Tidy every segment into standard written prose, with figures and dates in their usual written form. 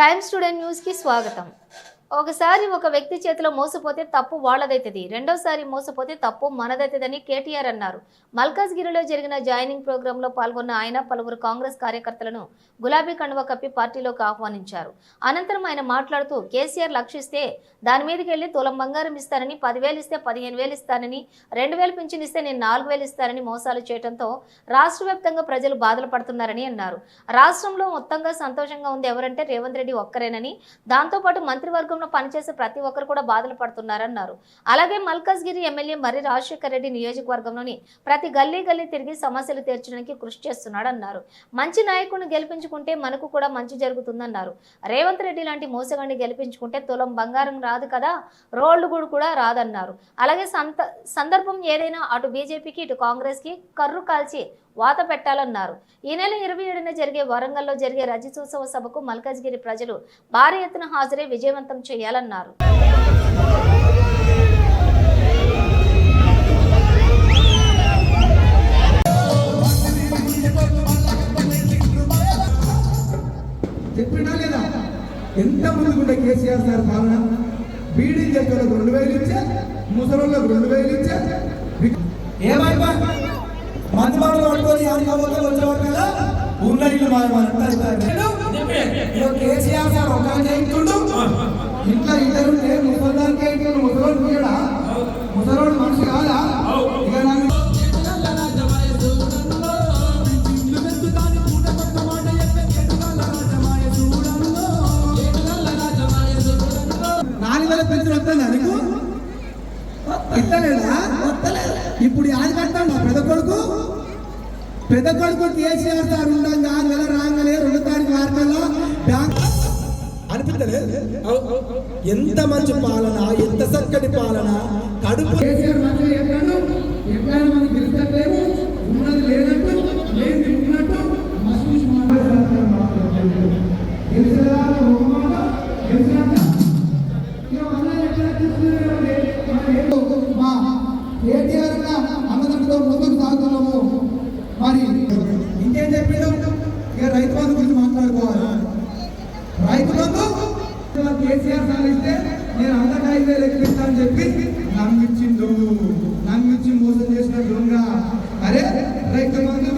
Times today news కి స్వాగతం. ఒకసారి ఒక వ్యక్తి చేతిలో మోసపోతే తప్పు వాళ్ళదైతది, రెండోసారి మోసపోతే తప్పు మనదైతదని కేటీఆర్ అన్నారు. మల్కాజ్గిరిలో జరిగిన జాయినింగ్ ప్రోగ్రాంలో పాల్గొన్న ఆయన పలువురు కాంగ్రెస్ కార్యకర్తలను గులాబీ కండువ కప్పి పార్టీలోకి ఆహ్వానించారు. అనంతరం ఆయన మాట్లాడుతూ కేసీఆర్ లక్షిస్తే దాని మీదకి వెళ్లి తులం బంగారం ఇస్తానని, 10,000 ఇస్తే 15,000 ఇస్తానని, 2,000 పింఛన్ ఇస్తే నేను 4,000 ఇస్తానని మోసాలు చేయడంతో రాష్ట్ర వ్యాప్తంగా ప్రజలు బాధలు పడుతున్నారని అన్నారు. రాష్ట్రంలో మొత్తంగా సంతోషంగా ఉంది ఎవరంటే రేవంత్ రెడ్డి ఒక్కరేనని, దాంతోపాటు మంత్రివర్గం పనిచేసే ప్రతి ఒక్కరు కూడా బాధలు పడుతున్నారన్నారు. అలాగే మల్కాజ్గిరి ఎమ్మెల్యే మర్రి రాజశేఖర్ రెడ్డి నియోజకవర్గంలోని ప్రతి గల్లీ తిరిగి సమస్యలు తీర్చడానికి కృషి చేస్తున్నాడన్నారు. మంచి నాయకుడిని గెలిపించుకుంటే మనకు కూడా మంచి జరుగుతుందన్నారు. రేవంత్ రెడ్డి లాంటి మోసగాన్ని గెలిపించుకుంటే తులం బంగారం రాదు కదా, రోడ్లు కూడా రాదన్నారు. అలాగే సందర్భం ఏదైనా అటు బీజేపీకి ఇటు కాంగ్రెస్ కి కర్రు కాల్చి వాత పెట్టాలన్నారు. ఈ నెల 27న జరిగే వరంగల్లో జరిగే రజతోత్సవ సభకు మల్కాజ్గిరి ప్రజలు భారీ ఎత్తున హాజరై విజయవంతం చేయాలన్నారు. ఎంత ముందుకుంటే కేసీఆర్ సార్ పాలన బీడీ చేతులకు 2,000 ఇచ్చా, ముసలోళ్ళకు 2,000 ఇచ్చా. ఏమైనా మందుబాబులు పట్టుకొని ఆడుకోబోతే వచ్చేవాడు కదా ఉన్న ఇల్లు కేసీఆర్ సార్ ఒక చేయించుండు. ఇంట్లో ఇద్దరు ముసలానికి ముసలోడు పోయాడా? ముసలోడు మనిషి కాదా? ఇక పెంచులు వస్తుందా నీకు? వస్తలేదా? ఇప్పుడు యాది కట్టాడు పెద్ద కొడుకు కేసీఆర్ సార్ ఉండగా నెల రాగానే 2 తారీఖు వార్తల్లో బ్యాంక్ అనిపించలేదు. ఎంత మంచి పాలన, ఎంత చక్కటి పాలన. కడుపు కేసీఆర్ ఎక్కడో ఎక్కడ మనకి గెలుస్తలేము, ఉన్నది లేనట్టు లేని ఉన్నట్టు అన్నదండతో ముందుకు సాగుతున్నాము. మరి ఇంకేం చెప్పాడు? ఇక రైతు బంధు గురించి మాట్లాడుకోవాలి. రైతు బంధు కేసీఆర్ సాధిస్తే నేను 5,000 ఎక్కిస్తానని చెప్పి నమ్మించి మోసం చేసిన దొంగ. అరే రైతు బంధు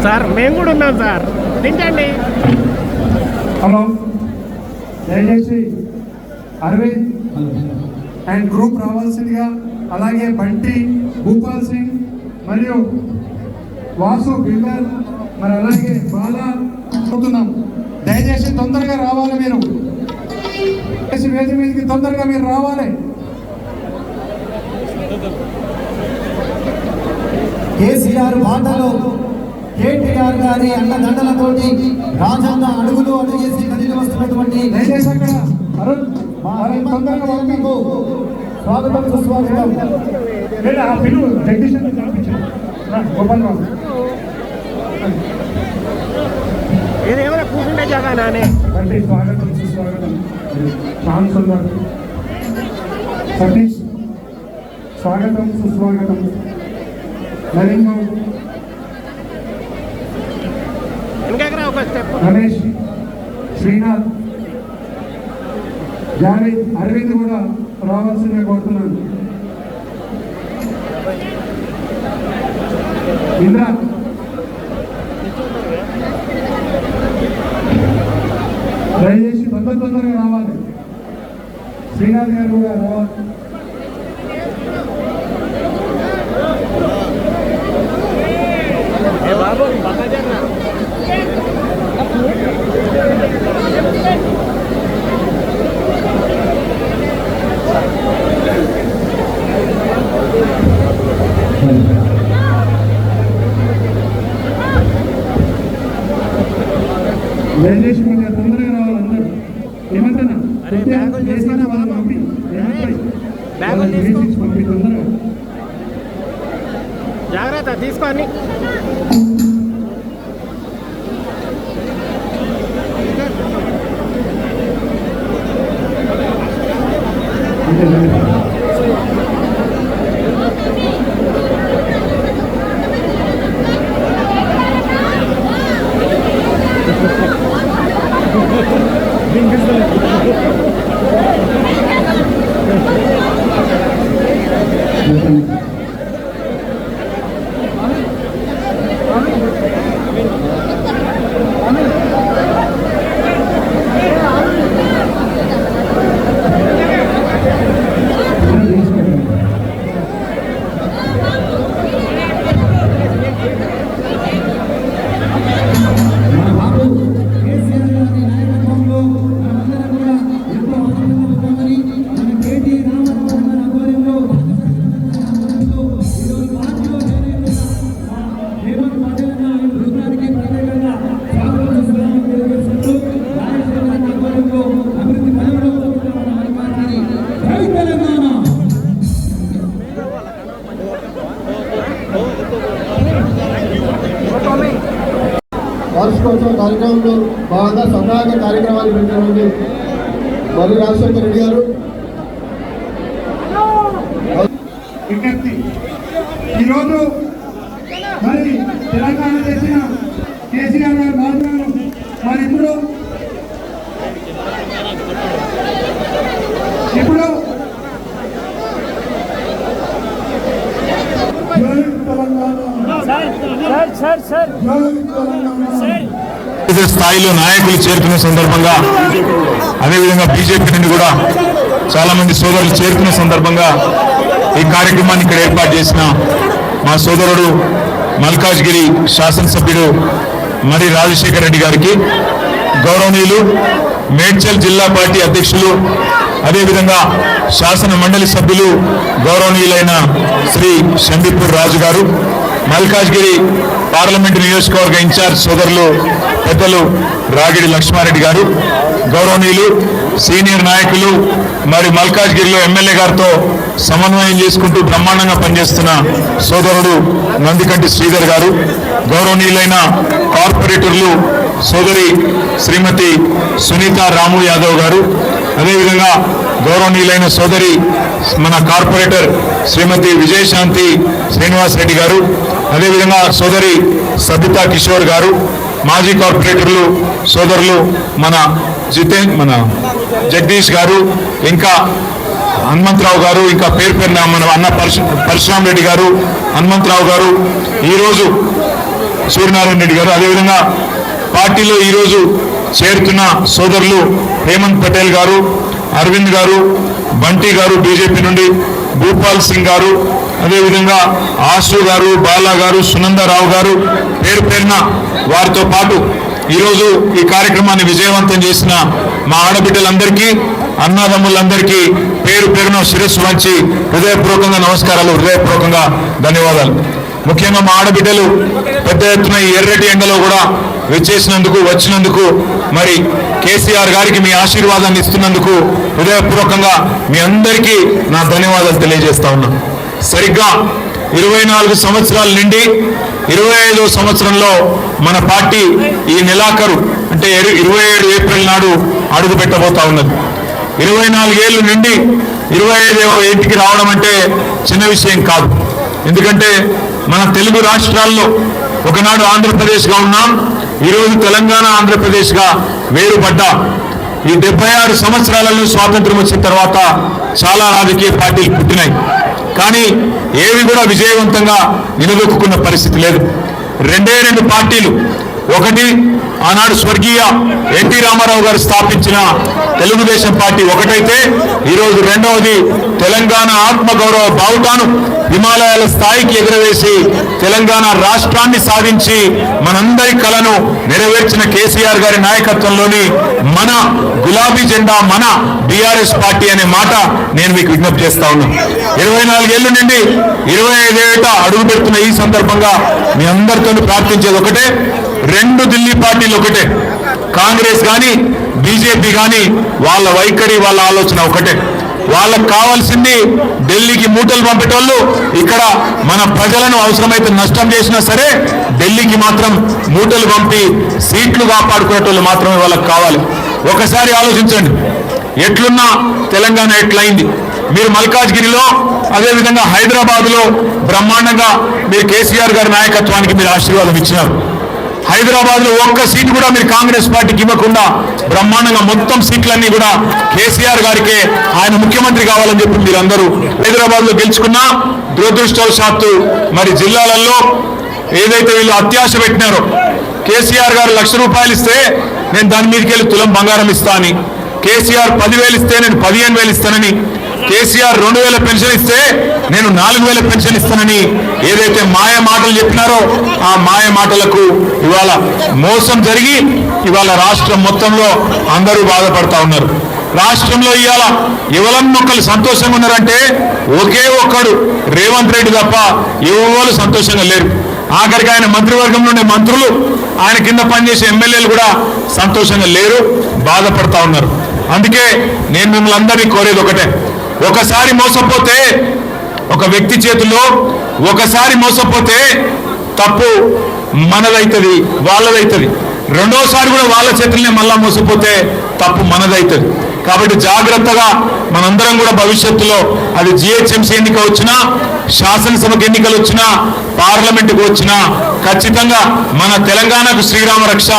సార్ మేము కూడా ఉన్నాం సార్, తింటండి. హలో, దయచేసి అరవింద్ అండ్ గ్రూప్ రావాల్సిందిగా, అలాగే బంటి, భూపాల్ సింగ్ మరియు వాసు బిల్డర్, మరి అలాగే బాలా అవుతున్నాం. దయచేసి తొందరగా రావాలి, మీరు వేది మీదకి తొందరగా మీరు రావాలి. కేసీఆర్ బాటలో కేటీఆర్ గారి అన్నదండలతోటి రాజన్న అడుగులు అడుగేసి కదిలి వస్తున్నటువంటి దయచేసి అక్కడ అరుణ్ తొందరగా పంపింపు. స్వాగతం సుస్వాగతం. లేదా ఆ పిలువు టెక్నీషియన్ గోపాల్ బాబు ఏదేమైనా కూర్చుంటే జాగా నానే తండ్రి. స్వాగతం సుస్వాగతం. రామ్ సుందర్, సతీష్ స్వాగతం సుస్వాగతం. నవీన్ బాబు, రమేష్, శ్రీనాథ్, జావేద్, అరవింద్ కూడా రావాల్సిందిగా కోరుతున్నాను. ఇంద్ర, దయచేసి తొందరగా రావాలి. శ్రీనాథ్ గారు కూడా రావాలి. దయచేసి కొంచెం తొందరగా రావాలి అందరూ. ఏమంటున్నా పంపి తొందరగా జాగ్రత్త తీసుకొని వార్షికోత్సవ కార్యక్రమంలో భాగంగా సన్నాహక కార్యక్రమాలు పెట్టినటువంటి మర్రి రాజశేఖర రెడ్డి గారు విజ్ఞప్తి. ఈరోజు మరి తెలంగాణ చేసిన కేసీఆర్ గారు మాట్లాడారు. మరి ఇప్పుడు స్థాయిలో నాయకులు చేరుకున్న సందర్భంగా, అదేవిధంగా బీజేపీ నుండి కూడా చాలా మంది సోదరులు చేరుకున్న సందర్భంగా ఈ కార్యక్రమాన్ని ఇక్కడ ఏర్పాటు చేసిన మా సోదరుడు మల్కాజ్గిరి శాసనసభ్యుడు మర్రి రాజశేఖర రెడ్డి గారికి, గౌరవనీయులు మేడ్చల్ జిల్లా పార్టీ అధ్యక్షులు, అదేవిధంగా శాసన మండలి సభ్యులు గౌరవనీయులైన శ్రీ షంబీపూర్ రాజు గారు, మల్కాజ్గిరి పార్లమెంటు నియోజకవర్గ ఇన్ఛార్జ్ సోదరులు పెద్దలు రాగిడి లక్ష్మారెడ్డి గారు, గౌరవనీయులు సీనియర్ నాయకులు మరి మల్కాజ్గిరిలో ఎమ్మెల్యే గారితో సమన్వయం చేసుకుంటూ బ్రహ్మాండంగా పనిచేస్తున్న సోదరుడు నందికంటి శ్రీధర్ గారు, గౌరవనీయులైన కార్పొరేటర్లు సోదరి శ్రీమతి సునీత రాము యాదవ్ గారు, అదేవిధంగా గౌరవనీయులైన సోదరి మన కార్పొరేటర్ శ్రీమతి విజయశాంతి శ్రీనివాస్ రెడ్డి గారు, అదేవిధంగా సోదరి సబితా కిషోర్ గారు, మాజీ కార్పొరేటర్లు సోదరులు మన జగదీష్ గారు, ఇంకా హనుమంతరావు గారు, ఇంకా పేరు పేరున మన అన్న పరశురాం రెడ్డి గారు, హనుమంతరావు గారు, ఈరోజు సూర్యనారాయణ రెడ్డి గారు, అదేవిధంగా పార్టీలో ఈరోజు చేరుతున్న సోదరులు హేమంత్ పటేల్ గారు, అరవింద్ గారు, బంటి గారు బీజేపీ నుండి, భూపాల్ సింగ్ గారు, అదేవిధంగా ఆశు గారు, బాలా గారు, సునందరావు గారు, పేరు పేరున వారితో పాటు ఈరోజు ఈ కార్యక్రమాన్ని విజయవంతం చేసిన మా ఆడబిడ్డలందరికీ, అన్నదమ్ములందరికీ పేరు పేరున శిరస్సు వంచి హృదయపూర్వకంగా నమస్కారాలు, హృదయపూర్వకంగా ధన్యవాదాలు. ముఖ్యంగా మా ఆడబిడ్డలు పెద్ద ఎత్తున ఈ ఎర్రటి ఎండలో కూడా వచ్చినందుకు మరి కేసీఆర్ గారికి మీ ఆశీర్వాదాన్ని ఇస్తున్నందుకు హృదయపూర్వకంగా మీ అందరికీ నా ధన్యవాదాలు తెలియజేస్తా ఉన్నాను. సరిగ్గా 24 సంవత్సరాల నుండి 25వ సంవత్సరంలో మన పార్టీ ఈ నెలాఖరు అంటే 27 ఏప్రిల్ నాడు అడుగు పెట్టబోతా ఉన్నది. 24 ఏళ్ళ నుండి 25వ ఏటికి రావడం అంటే చిన్న విషయం కాదు. ఎందుకంటే మన తెలుగు రాష్ట్రాల్లో ఒకనాడు ఆంధ్రప్రదేశ్గా ఉన్నాం, ఈరోజు తెలంగాణ ఆంధ్రప్రదేశ్గా వేరుపడ్డా. ఈ 76 సంవత్సరాలలో స్వాతంత్రం వచ్చిన తర్వాత చాలా రాజకీయ పార్టీలు పుట్టినాయి, కానీ ఏవి కూడా విజయవంతంగా నిలదొక్కున్న పరిస్థితి లేదు. 2 పార్టీలు, ఒకటి ఆనాడు స్వర్గీయ ఎన్టీ రామారావు గారు స్థాపించిన తెలుగుదేశం పార్టీ ఒకటైతే, ఈరోజు రెండవది తెలంగాణ ఆత్మగౌరవ బావుటాను హిమాలయాల స్థాయికి ఎగురవేసి తెలంగాణ రాష్ట్రాన్ని సాధించి మనందరి కలను నెరవేర్చిన కేసీఆర్ గారి నాయకత్వంలోని మన గులాబీ జెండా మన బీఆర్ఎస్ పార్టీ అనే మాట నేను మీకు విజ్ఞప్తి చేస్తా ఉన్నాను. 24 ఏళ్ళ నుండి 25 ఏట అడుగు పెడుతున్న ఈ సందర్భంగా మీ అందరితో ప్రార్థించేది ఒకటే, 2 ఢిల్లీ పార్టీలు ఒకటే, కాంగ్రెస్ కానీ బీజేపీ కానీ వాళ్ళ వైఖరి వాళ్ళ ఆలోచన ఒకటే. వాళ్ళకు కావాల్సింది ఢిల్లీకి మూటలు పంపేటోళ్ళు, ఇక్కడ మన ప్రజలను అవసరమైతే నష్టం చేసినా సరే ఢిల్లీకి మాత్రం మూటలు పంపి సీట్లు కాపాడుకునేటోళ్ళు మాత్రమే వాళ్ళకి కావాలి. ఒకసారి ఆలోచించండి, ఎట్లున్నా తెలంగాణ ఎట్లయింది, మీరు మల్కాజ్గిరిలో అదేవిధంగా హైదరాబాద్లో బ్రహ్మాండంగా మీరు కేసీఆర్ గారి నాయకత్వానికి మీరు ఆశీర్వాదం ఇచ్చినారు. హైదరాబాద్లో ఒక్క సీటు కూడా మీరు కాంగ్రెస్ పార్టీకి ఇవ్వకుండా బ్రహ్మాండంగా మొత్తం సీట్లన్నీ కూడా కేసీఆర్ గారికే ఆయన ముఖ్యమంత్రి కావాలని చెప్పి మీరందరూ హైదరాబాద్లో గెలుచుకున్నా దురదృష్టవశాత్తు మరి జిల్లాలలో ఏదైతే వీళ్ళు అత్యాశ పెట్టినారో కేసీఆర్ గారు ₹1,00,000 ఇస్తే నేను దాని మీదకి వెళ్ళి తులం బంగారం ఇస్తా అని, కేసీఆర్ 10,000 ఇస్తే నేను 15,000 ఇస్తానని, కేసీఆర్ 2,000 పెన్షన్ ఇస్తే నేను 4,000 పెన్షన్ ఇస్తానని ఏదైతే మాయ మాటలు చెప్పినారో ఆ మాయ మాటలకు ఇవాళ మోసం జరిగి ఇవాళ రాష్ట్రం మొత్తంలో అందరూ బాధపడతా ఉన్నారు. రాష్ట్రంలో ఇవాళ ఎవరన్నొక్కరు సంతోషంగా ఉన్నారంటే ఒకే ఒక్కడు రేవంత్ రెడ్డి తప్ప ఎవరు సంతోషంగా లేరు. ఆఖరికి ఆయన మంత్రివర్గంలో ఉండే మంత్రులు, ఆయన కింద పనిచేసే ఎమ్మెల్యేలు కూడా సంతోషంగా లేరు, బాధపడతా ఉన్నారు. అందుకే నేను మిమ్మల్ని అందరినీ కోరేది ఒకటే, ఒకసారి మోసపోతే ఒక వ్యక్తి చేతుల్లో ఒకసారి మోసపోతే తప్పు మనదైతుంది, వాళ్ళదైతుంది. రెండోసారి కూడా వాళ్ళ చేతుల్నే మళ్ళా మోసపోతే తప్పు మనదైతుంది. కాబట్టి జాగ్రత్తగా మనందరం కూడా భవిష్యత్తులో అది జిహెచ్ఎంసీ ఎన్నిక వచ్చినా, శాసనసభకు ఎన్నికలు వచ్చినా, పార్లమెంటుకు వచ్చినా ఖచ్చితంగా మన తెలంగాణకు శ్రీరామ రక్ష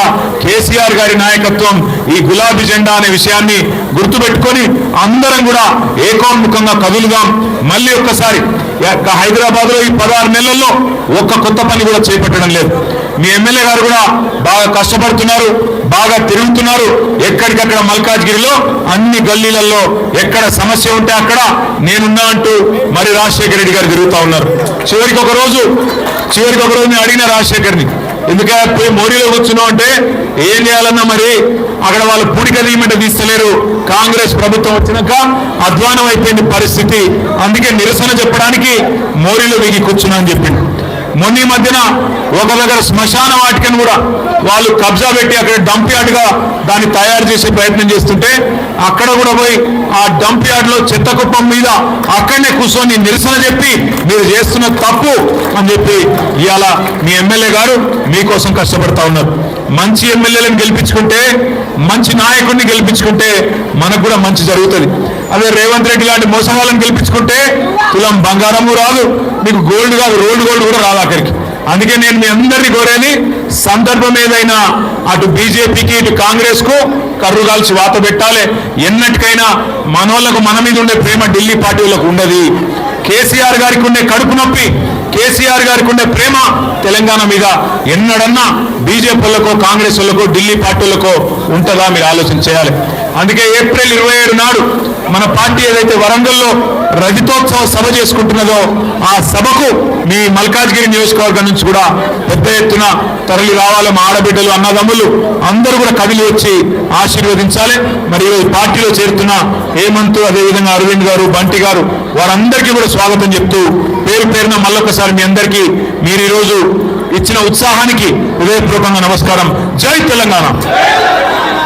కేసీఆర్ గారి నాయకత్వం, ఈ గులాబీ జెండా అనే విషయాన్ని గుర్తుపెట్టుకొని అందరం కూడా ఏకోన్ముఖంగా కదులుదాం. మళ్ళీ ఒక్కసారి హైదరాబాద్ లో ఈ 16 నెలల్లో ఒక్క కొత్త పని కూడా చేపట్టడం లేదు. మీ ఎమ్మెల్యే గారు కూడా బాగా కష్టపడుతున్నారు, బాగా తిరుగుతున్నారు. ఎక్కడికక్కడ మల్కాజ్గిరిలో అన్ని గల్లీలలో ఎక్కడ సమస్య ఉంటే అక్కడ నేనున్నా అంటూ మరి రాజశేఖర రెడ్డి గారు తిరుగుతూ ఉన్నారు. చివరికి ఒక రోజు నేను అడిగిన రాజశేఖర్ని, ఎందుకంటే పోయి మోడీలో కూర్చున్నావు అంటే ఏం చేయాలన్నా మరి అక్కడ వాళ్ళు పూడిక తీయమంటే తీస్తలేరు. కాంగ్రెస్ ప్రభుత్వం వచ్చినాక అధ్వానం అయిపోయింది పరిస్థితి, అందుకే నిరసన చెప్పడానికి మోడీలో దిగి కూర్చున్నా అని చెప్పింది. మొన్న మధ్యన ఒక దగ్గర శ్మశాన వాటికను కూడా వాళ్ళు కబ్జా పెట్టి అక్కడ డంప్ యార్డ్గా దాన్ని తయారు చేసే ప్రయత్నం చేస్తుంటే అక్కడ కూడా పోయి ఆ డంప్ యార్డ్లో చెత్త కుప్పం మీద అక్కడనే కూర్చొని నిరసన చెప్పి మీరు చేస్తున్న తప్పు అని చెప్పి ఇవాళ మీ ఎమ్మెల్యే గారు మీకోసం కష్టపడతా ఉన్నారు. మంచి ఎమ్మెల్యేలను గెలిపించుకుంటే, మంచి నాయకుడిని గెలిపించుకుంటే మనకు కూడా మంచి జరుగుతుంది. అదే రేవంత్ రెడ్డి లాంటి మోసగాళ్ళని గెలిపించుకుంటే తులం బంగారము రాదు, మీకు గోల్డ్ కాదు రోల్డ్ గోల్డ్ కూడా రాదు అక్కడికి. అందుకే నేను మీ అందరినీ కోరేది, సందర్భం ఏదైనా అటు బీజేపీకి ఇటు కాంగ్రెస్ కు కర్రు కాల్చి వాత పెట్టాలి. ఎన్నటికైనా మనోళ్లకు మన మీద ఉండే ప్రేమ ఢిల్లీ పార్టీలకు ఉండదు. కేసీఆర్ గారికి ఉండే కడుపు నొప్పి, కేసీఆర్ గారికి ఉండే ప్రేమ తెలంగాణ మీద ఎన్నడన్నా బీజేపీ వాళ్ళకో కాంగ్రెస్ వాళ్ళకో ఢిల్లీ పార్టీలకో ఉంటుందా మీరు ఆలోచన చేయాలి. అందుకే ఏప్రిల్ 27 నాడు మన పార్టీ ఏదైతే వరంగల్లో రజతోత్సవ సభ చేసుకుంటున్నదో ఆ సభకు మీ మల్కాజ్గిరి నియోజకవర్గం నుంచి కూడా పెద్ద ఎత్తున తరలి రావాలి. మా ఆడబిడ్డలు అన్నదమ్ములు అందరూ కూడా కదిలి వచ్చి ఆశీర్వదించాలి. మరియు పార్టీలో చేరుతున్న హేమంత్, అదేవిధంగా అరవింద్ గారు, బంటి గారు, వారందరికీ కూడా స్వాగతం చెప్తూ పేరు పేరున మళ్ళొకసారి మీ అందరికీ మీరు ఈరోజు ఇచ్చిన ఉత్సాహానికి హృదయపూర్వకంగా నమస్కారం. జై తెలంగాణ.